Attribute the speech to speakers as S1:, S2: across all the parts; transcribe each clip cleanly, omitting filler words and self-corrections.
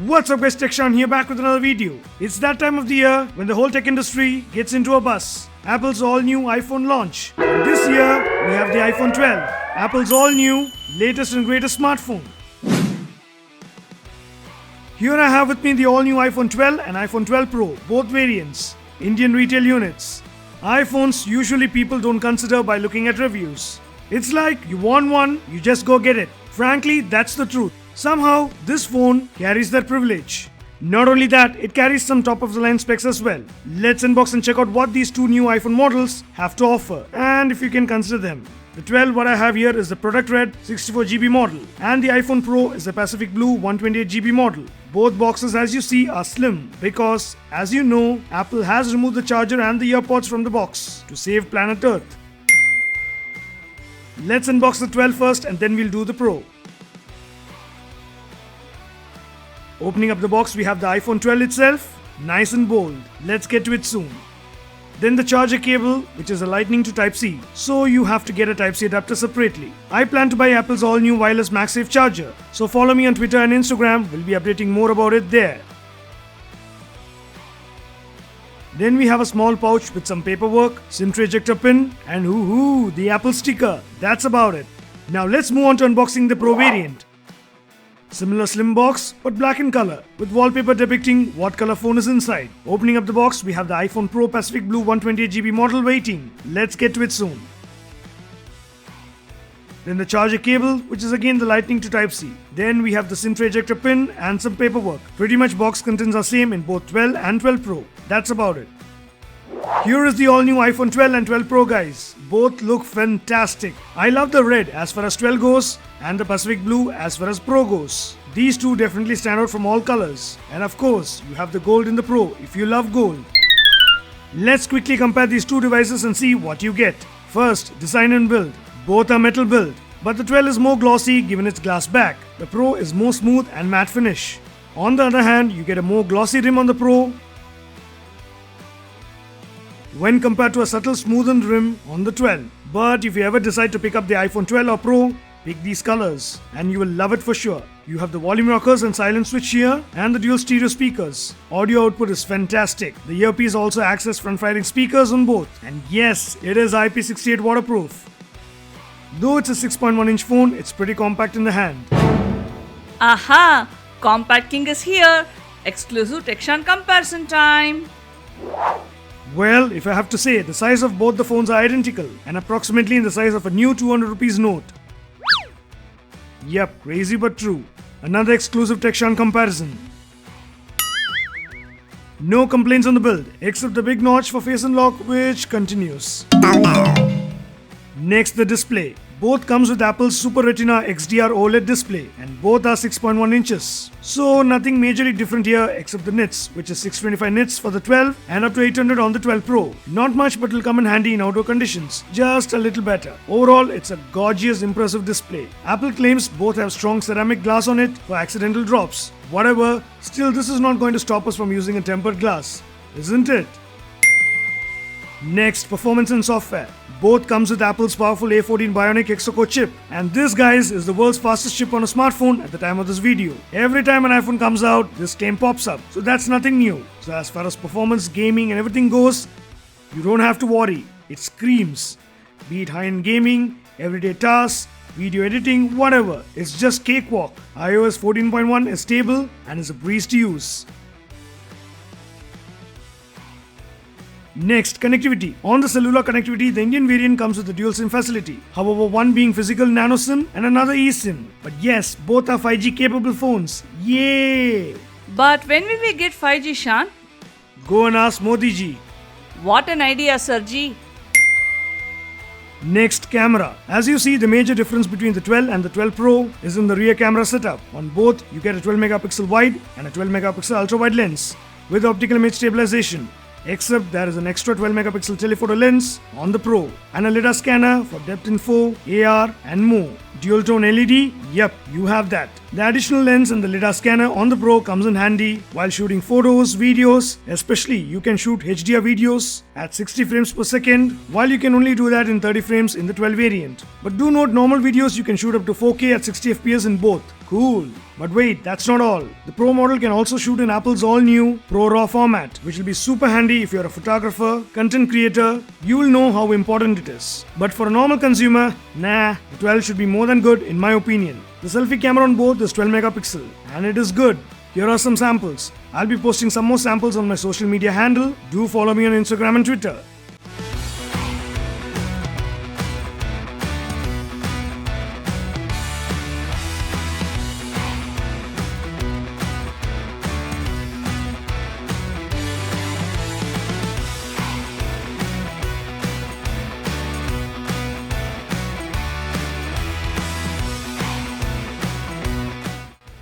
S1: What's up guys, TechShaun here back with another video. It's that time of the year when the whole tech industry gets into a buzz. Apple's all new iPhone launch. This year we have the iPhone 12. Apple's all new, latest and greatest smartphone. Here I have with me the all new iPhone 12 and iPhone 12 Pro, both variants, Indian retail units. iPhones usually people don't consider by looking at reviews. It's like you want one, you just go get it. Frankly, that's the truth. Somehow, this phone carries that privilege. Not only that, it carries some top-of-the-line specs as well. Let's unbox and check out what these two new iPhone models have to offer, and if you can consider them. The 12 what I have here is the Product Red 64GB model, and the iPhone Pro is the Pacific Blue 128GB model. Both boxes as you see are slim because, as you know, Apple has removed the charger and the earpods from the box to save planet Earth. Let's unbox the 12 first and then we'll do the Pro. Opening up the box, we have the iPhone 12 itself, nice and bold. Let's get to it soon. Then the charger cable, which is a Lightning to Type-C, so you have to get a Type-C adapter separately. I plan to buy Apple's all-new wireless MagSafe charger, so follow me on Twitter and Instagram, we'll be updating more about it there. Then we have a small pouch with some paperwork, SIM tray ejector pin, and the Apple sticker. That's about it. Now let's move on to unboxing the Pro variant. Similar slim box, but black in color, with wallpaper depicting what color phone is inside. Opening up the box, we have the iPhone Pro Pacific Blue 128GB model waiting. Let's get to it soon. Then the charger cable, which is again the Lightning to Type-C. Then we have the SIM tray ejector pin and some paperwork. Pretty much box contents are same in both 12 and 12 Pro. That's about it. Here is the all new iPhone 12 and 12 Pro guys. Both look fantastic. I love the red as far as 12 goes and the Pacific Blue as far as Pro goes. These two definitely stand out from all colors. And of course, you have the gold in the Pro if you love gold. Let's quickly compare these two devices and see what you get. First, design and build. Both are metal build, but the 12 is more glossy given its glass back. The Pro is more smooth and matte finish. On the other hand, you get a more glossy rim on the Pro when compared to a subtle smoothened rim on the 12. But if you ever decide to pick up the iPhone 12 or Pro, pick these colors and you will love it for sure. You have the volume rockers and silence switch here and the dual stereo speakers. Audio output is fantastic. The earpiece also acts as front-firing speakers on both. And yes, it is IP68 waterproof. Though it's a 6.1-inch phone, it's pretty compact in the hand.
S2: Aha! Compact King is here! Exclusive TechShaun comparison time!
S1: Well, if I have to say, the size of both the phones are identical and approximately in the size of a new 200 rupees note. Yep, crazy but true. Another exclusive TechShaun comparison. No complaints on the build, except the big notch for face unlock, which continues. Next, the display. Both comes with Apple's Super Retina XDR OLED display and both are 6.1 inches. So nothing majorly different here except the nits, which is 625 nits for the 12 and up to 800 on the 12 Pro. Not much, but will come in handy in outdoor conditions. Just a little better. Overall, it's a gorgeous, impressive display. Apple claims both have strong ceramic glass on it for accidental drops. Whatever, still this is not going to stop us from using a tempered glass, isn't it? Next, performance and software. Both comes with Apple's powerful A14 Bionic Exo-Core chip, and this guys is the world's fastest chip on a smartphone at the time of this video. Every time an iPhone comes out, this claim pops up, so that's nothing new. So as far as performance, gaming and everything goes, you don't have to worry, it screams. Be it high-end gaming, everyday tasks, video editing, whatever, it's just cakewalk. iOS 14.1 is stable and is a breeze to use. Next, connectivity. On the cellular connectivity, the Indian variant comes with a dual SIM facility. However, one being physical nano SIM and another eSIM. But yes, both are 5G capable phones. Yay!
S2: But when will we get 5G, Shan?
S1: Go and ask Modi ji.
S2: What an idea, Sir Ji.
S1: Next, camera. As you see, the major difference between the 12 and the 12 Pro is in the rear camera setup. On both, you get a 12 megapixel wide and a 12 megapixel ultra wide lens with optical image stabilization. Except there is an extra 12 megapixel telephoto lens on the Pro and a LiDAR scanner for depth info, AR and more. Dual tone LED Yep, you have that. The additional lens and the LiDAR scanner on the Pro comes in handy while shooting photos, videos, especially you can shoot HDR videos at 60 frames per second, while you can only do that in 30 frames in the 12 variant. But do note, normal videos you can shoot up to 4K at 60 FPS in both. Cool. But wait, that's not all. The Pro model can also shoot in Apple's all-new Pro RAW format, which will be super handy if you're a photographer, content creator. You will know how important it is. But for a normal consumer, nah, the 12 should be more than good in my opinion. The selfie camera on both is 12 megapixel, and it is good. Here are some samples. I'll be posting some more samples on my social media handle. Do follow me on Instagram and Twitter.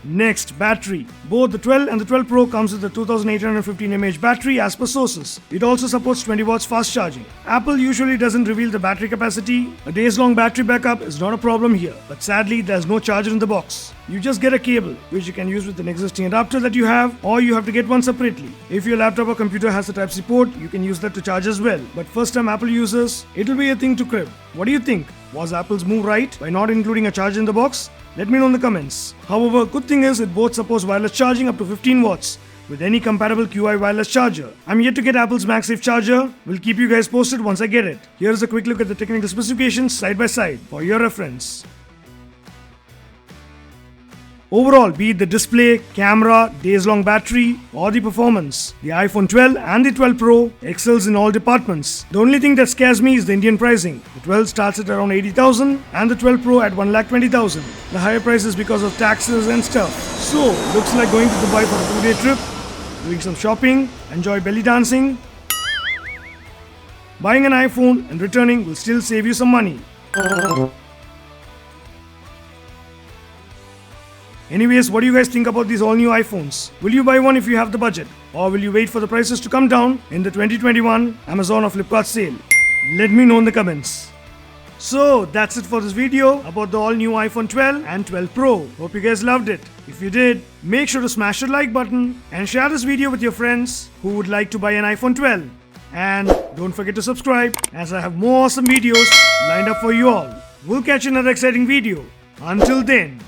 S1: Next, battery. Both the 12 and the 12 Pro comes with a 2815 mAh battery as per sources. It also supports 20 watts fast charging. Apple usually doesn't reveal the battery capacity. A days long battery backup is not a problem here, but sadly there's no charger in the box. You just get a cable, which you can use with an existing adapter that you have, or you have to get one separately. If your laptop or computer has the Type-C port, you can use that to charge as well. But first time Apple users, it'll be a thing to crib. What do you think? Was Apple's move right by not including a charger in the box? Let me know in the comments. However, good thing is it both supports wireless charging up to 15 watts with any compatible QI wireless charger. I'm yet to get Apple's MagSafe charger. We'll keep you guys posted once I get it. Here's a quick look at the technical specifications side by side for your reference. Overall, be it the display, camera, days-long battery, or the performance, the iPhone 12 and the 12 Pro excels in all departments. The only thing that scares me is the Indian pricing. The 12 starts at around 80,000 and the 12 Pro at 1,20,000. The higher price is because of taxes and stuff. So, looks like going to Dubai for a 2-day trip, doing some shopping, enjoy belly dancing. Buying an iPhone and returning will still save you some money. Anyways, what do you guys think about these all new iPhones? Will you buy one if you have the budget? Or will you wait for the prices to come down in the 2021 Amazon or Flipkart sale? Let me know in the comments. So that's it for this video about the all new iPhone 12 and 12 Pro. Hope you guys loved it. If you did, make sure to smash the like button and share this video with your friends who would like to buy an iPhone 12. And don't forget to subscribe as I have more awesome videos lined up for you all. We'll catch you in another exciting video. Until then.